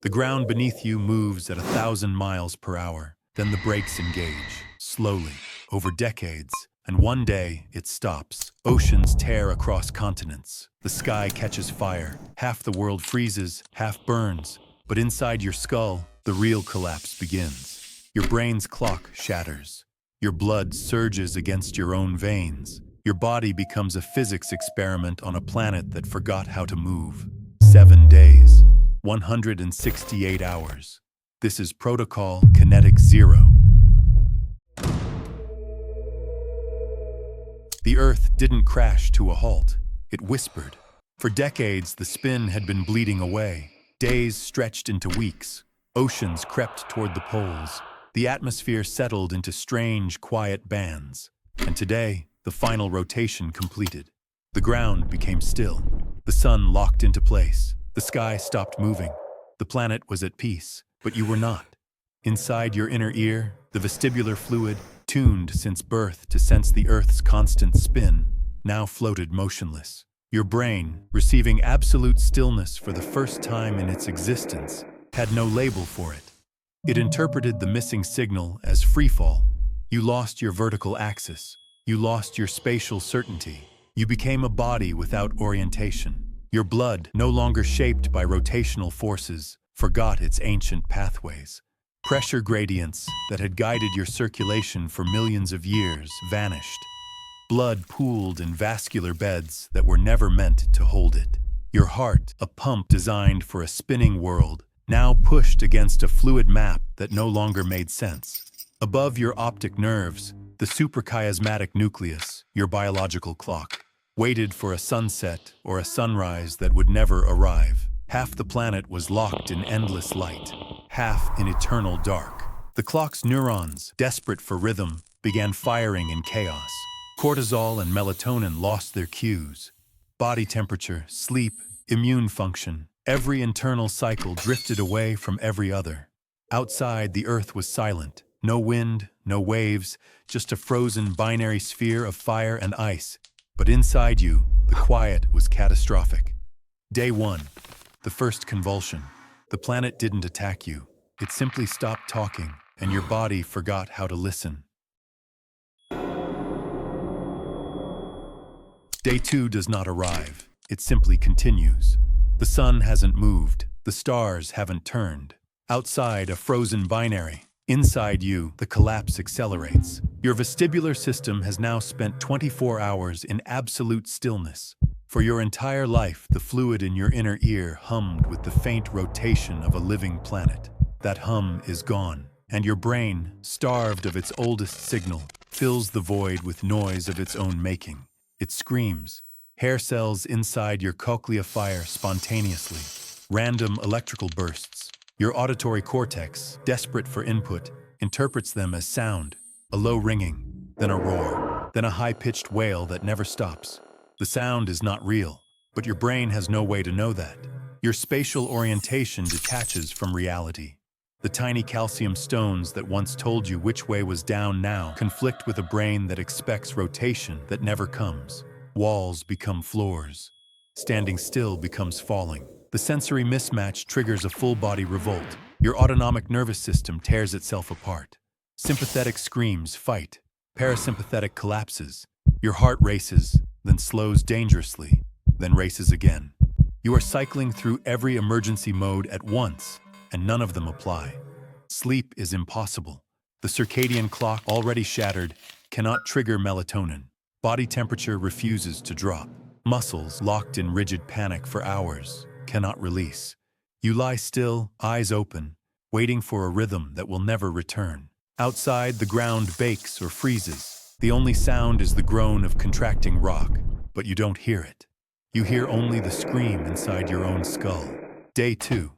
The ground beneath you moves at 1,000 miles per hour. Then the brakes engage, slowly, over decades, and one day it stops. Oceans tear across continents. The sky catches fire. Half the world freezes, half burns. But inside your skull, the real collapse begins. Your brain's clock shatters. Your blood surges against your own veins. Your body becomes a physics experiment on a planet that forgot how to move. 7 days. 168 hours. This is Protocol Kinetic 0. The Earth didn't crash to a halt. It whispered. For decades, the spin had been bleeding away. Days stretched into weeks. Oceans crept toward the poles. The atmosphere settled into strange, quiet bands. And today, the final rotation completed. The ground became still. The sun locked into place. The sky stopped moving. The planet was at peace, but you were not. Inside your inner ear, the vestibular fluid, tuned since birth to sense the Earth's constant spin, now floated motionless. Your brain, receiving absolute stillness for the first time in its existence, had no label for it. It interpreted the missing signal as freefall. You lost your vertical axis. You lost your spatial certainty. You became a body without orientation. Your blood, no longer shaped by rotational forces, forgot its ancient pathways. Pressure gradients that had guided your circulation for millions of years vanished. Blood pooled in vascular beds that were never meant to hold it. Your heart, a pump designed for a spinning world, now pushed against a fluid map that no longer made sense. Above your optic nerves, the suprachiasmatic nucleus, your biological clock, waited for a sunset or a sunrise that would never arrive. Half the planet was locked in endless light, half in eternal dark. The clock's neurons, desperate for rhythm, began firing in chaos. Cortisol and melatonin lost their cues. Body temperature, sleep, immune function, every internal cycle drifted away from every other. Outside, the Earth was silent. No wind, no waves, just a frozen binary sphere of fire and ice. But inside you, the quiet was catastrophic. Day 1, the first convulsion. The planet didn't attack you. It simply stopped talking, and your body forgot how to listen. Day 2 does not arrive. It simply continues. The sun hasn't moved. The stars haven't turned. Outside, a frozen binary. Inside you, the collapse accelerates. Your vestibular system has now spent 24 hours in absolute stillness. For your entire life, the fluid in your inner ear hummed with the faint rotation of a living planet. That hum is gone, and your brain, starved of its oldest signal, fills the void with noise of its own making. It screams. Hair cells inside your cochlea fire spontaneously. Random electrical bursts. Your auditory cortex, desperate for input, interprets them as sound, a low ringing, then a roar, then a high-pitched wail that never stops. The sound is not real, but your brain has no way to know that. Your spatial orientation detaches from reality. The tiny calcium stones that once told you which way was down now conflict with a brain that expects rotation that never comes. Walls become floors. Standing still becomes falling. The sensory mismatch triggers a full-body revolt. Your autonomic nervous system tears itself apart. Sympathetic screams fight. Parasympathetic collapses. Your heart races, then slows dangerously, then races again. You are cycling through every emergency mode at once, and none of them apply. Sleep is impossible. The circadian clock, already shattered, cannot trigger melatonin. Body temperature refuses to drop. Muscles, locked in rigid panic for hours, cannot release. You lie still, eyes open, waiting for a rhythm that will never return. Outside, the ground bakes or freezes. The only sound is the groan of contracting rock, but you don't hear it. You hear only the scream inside your own skull. Day 2,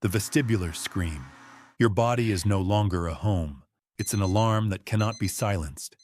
the vestibular scream. Your body is no longer a home. It's an alarm that cannot be silenced.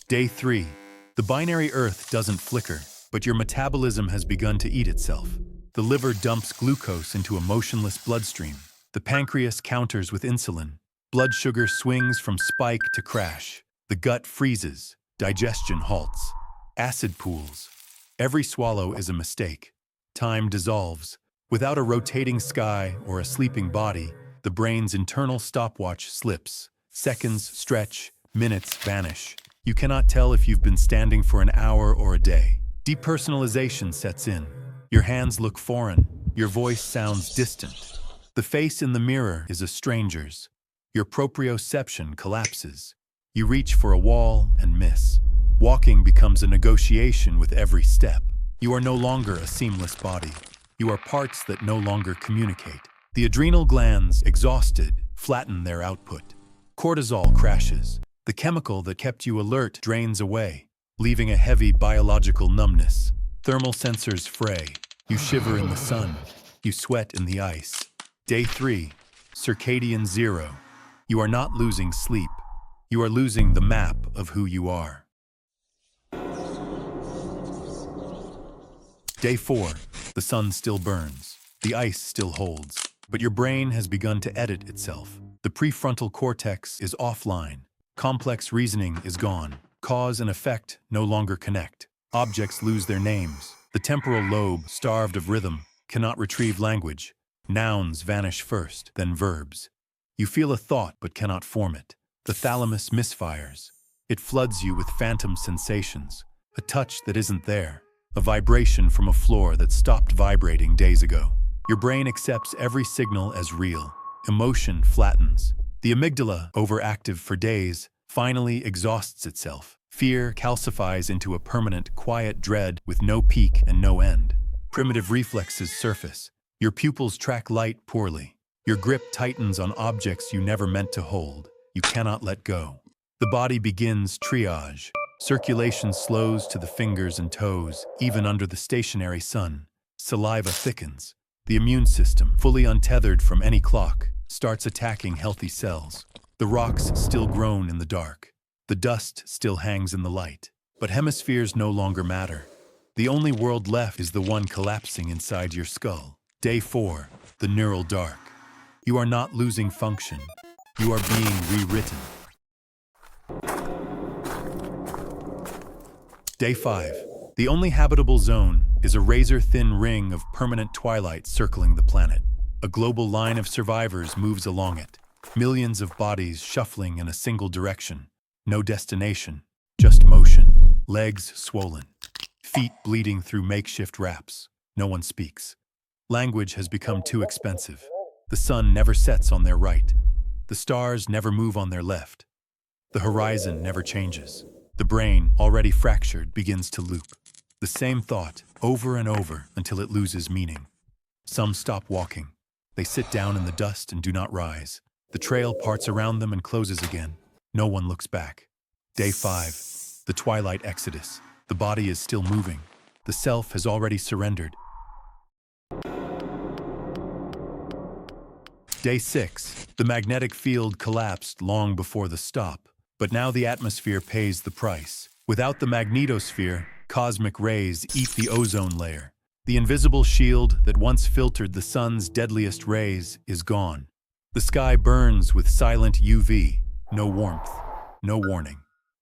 Day 3, the binary Earth doesn't flicker, but your metabolism has begun to eat itself. The liver dumps glucose into a motionless bloodstream. The pancreas counters with insulin. Blood sugar swings from spike to crash. The gut freezes. Digestion halts. Acid pools. Every swallow is a mistake. Time dissolves. Without a rotating sky or a sleeping body, the brain's internal stopwatch slips. Seconds stretch, minutes vanish. You cannot tell if you've been standing for an hour or a day. Depersonalization sets in. Your hands look foreign. Your voice sounds distant. The face in the mirror is a stranger's. Your proprioception collapses. You reach for a wall and miss. Walking becomes a negotiation with every step. You are no longer a seamless body. You are parts that no longer communicate. The adrenal glands, exhausted, flatten their output. Cortisol crashes. The chemical that kept you alert drains away, leaving a heavy biological numbness. Thermal sensors fray. You shiver in the sun. You sweat in the ice. Day 3, circadian 0. You are not losing sleep. You are losing the map of who you are. Day 4, the sun still burns. The ice still holds. But your brain has begun to edit itself. The prefrontal cortex is offline. Complex reasoning is gone. Cause and effect no longer connect. Objects lose their names. The temporal lobe, starved of rhythm, cannot retrieve language. Nouns vanish first, then verbs. You feel a thought but cannot form it. The thalamus misfires. It floods you with phantom sensations. A touch that isn't there. A vibration from a floor that stopped vibrating days ago. Your brain accepts every signal as real. Emotion flattens. The amygdala, overactive for days, finally exhausts itself. Fear calcifies into a permanent, quiet dread with no peak and no end. Primitive reflexes surface. Your pupils track light poorly. Your grip tightens on objects you never meant to hold. You cannot let go. The body begins triage. Circulation slows to the fingers and toes, even under the stationary sun. Saliva thickens. The immune system, fully untethered from any clock, starts attacking healthy cells. The rocks still groan in the dark. The dust still hangs in the light. But hemispheres no longer matter. The only world left is the one collapsing inside your skull. Day 4, the neural dark. You are not losing function. You are being rewritten. Day 5. The only habitable zone is a razor-thin ring of permanent twilight circling the planet. A global line of survivors moves along it. Millions of bodies shuffling in a single direction. No destination, just motion. Legs swollen. Feet bleeding through makeshift wraps. No one speaks. Language has become too expensive. The sun never sets on their right. The stars never move on their left. The horizon never changes. The brain, already fractured, begins to loop. The same thought, over and over, until it loses meaning. Some stop walking. They sit down in the dust and do not rise. The trail parts around them and closes again. No one looks back. Day 5. The twilight exodus. The body is still moving. The self has already surrendered. Day 6. The magnetic field collapsed long before the stop. But now the atmosphere pays the price. Without the magnetosphere, cosmic rays eat the ozone layer. The invisible shield that once filtered the sun's deadliest rays is gone. The sky burns with silent UV. No warmth, no warning.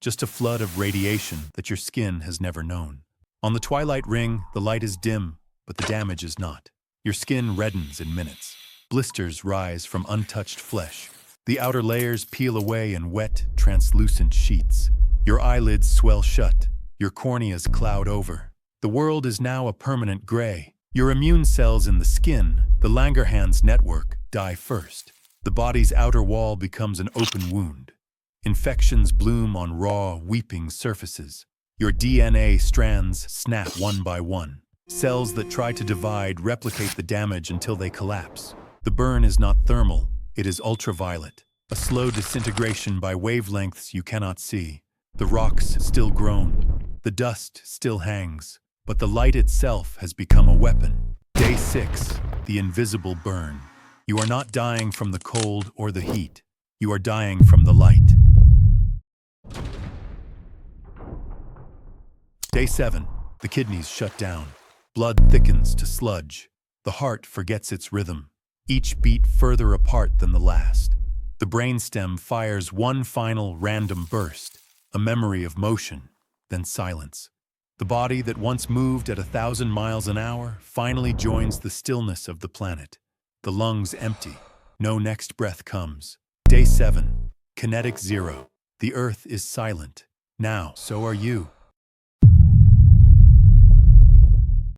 Just a flood of radiation that your skin has never known. On the twilight ring, the light is dim, but the damage is not. Your skin reddens in minutes. Blisters rise from untouched flesh. The outer layers peel away in wet, translucent sheets. Your eyelids swell shut. Your corneas cloud over. The world is now a permanent gray. Your immune cells in the skin, the Langerhans network, die first. The body's outer wall becomes an open wound. Infections bloom on raw, weeping surfaces. Your DNA strands snap one by one. Cells that try to divide replicate the damage until they collapse. The burn is not thermal. It is ultraviolet, a slow disintegration by wavelengths you cannot see. The rocks still groan, the dust still hangs, but the light itself has become a weapon. Day 6, the invisible burn. You are not dying from the cold or the heat. You are dying from the light. Day 7, the kidneys shut down. Blood thickens to sludge. The heart forgets its rhythm. Each beat further apart than the last. The brainstem fires one final random burst, a memory of motion, then silence. The body that once moved at 1,000 miles an hour finally joins the stillness of the planet. The lungs empty. No next breath comes. Day 7. Kinetic 0. The Earth is silent. Now, so are you.